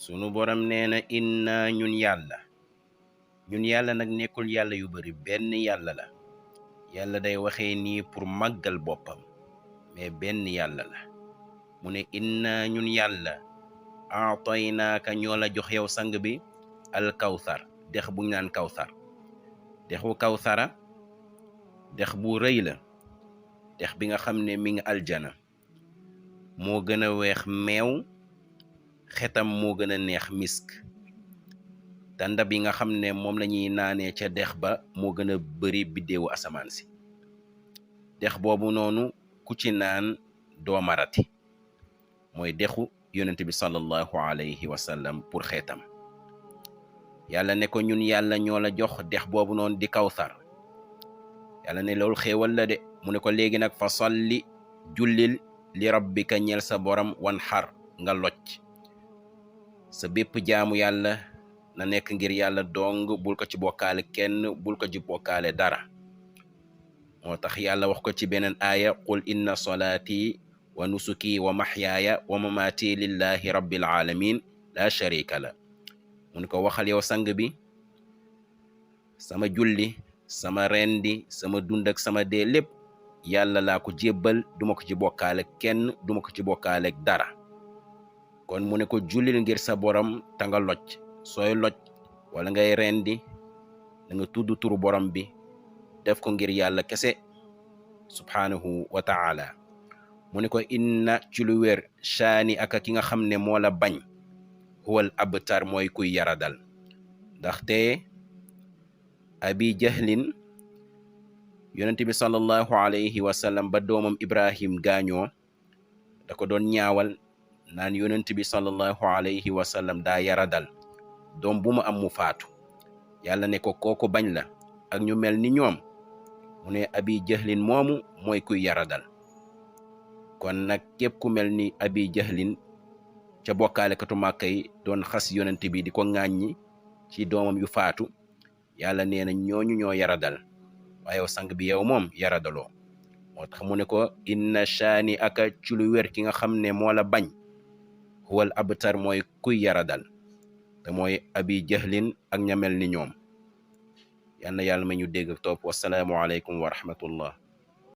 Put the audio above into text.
sunu borom nee na inna ñun yàlla nag nekkul yàlla yu bari benn yàlla la. yàlla day waxee nii pour màggal boppam mais benn yàlla la. mu ne inna ñun yàlla aataynaaka ñoo la jox yow sang bi al kawsar dex buñ naan kawsar. dexu kawsara dex bu rëy la, dex bi nga xam ne mi ngi aljana, moo gën a weex meew, xetam moo gën a neex misk. te ndab yi nga xam ne moom la ñuy naanee ca dex ba moo gën a bari biddéewu asamaan si. dex boobu noonu ku ci naan doo marati. mooy dexu yonent bi sallallahu alayhi wa sallam pour xeetam. yàlla ne ko ñun yàlla ñoo la jox dex boobu noonu di kawsar. yàlla ne loolu xéewal la de. mu ne ko léegi nag fa salli jullil li rabbika ñeel sa borom wan xar nga locc. sa bépp jaamu yàlla na nekk ngir yàlla dong, bul ko ci bokkaale kenn, bul ko ci bokkaale dara. moo tax yàlla wax ko ci beneen aaya qul inna salaati wa nusuki wa maxyaaya wa mamaati lillahi rabbil alamin la sharika la. mu ne ko waxal yow sang bi, sama julli, sama rendi, sama dund ak sama dee lépp yàlla laa ko jébbal, duma ko ci bokkaale kenn, duma ko ci bokkaale dara. kon mu ne ko jullil ngir sa borom ta nga locc. sooy locc wala ngay rendi da nga tudd turu borom bi, def ko ngir yàlla kese subhanahu wa ta'ala. mu ne ko inna ci lu wér shaani aka ki nga xam ne moo la bañ huwal abtar mooy kuy yaradal. ndaxte abi jahlin yonent bi sallallahu alayhi wa sallam ba doomam ibrahim gaañoo da ko doon ñaawal naan yonent bi sallallahu alayhi wa sallam daa yaradal, doom bu mu am mu faatu. yàlla ne ko kooku bañ la ak ñu mel ni ñoom. mu ne abi jahlin moomu mooy kuy yaradal. kon nag képp ku mel ni abi jahlin ca bokkaalekatu màkka yi doon xas yonent bi di ko ŋàññi ci doomam yu faatu, yàlla nee na ñooñu ñoo yaradal, waaye yow sang bi yow moom yaradaloo. moo tax mu ne ko inna shaani aka ci lu wér ki nga xam ne moo la bañ huwal abtar mooy kuy yaradal, te mooy abi jahlin ak ñamel ni ñoom. yal na yàlla ma ñu dégg topp. wasalaamu aleykum wa rahmatullah.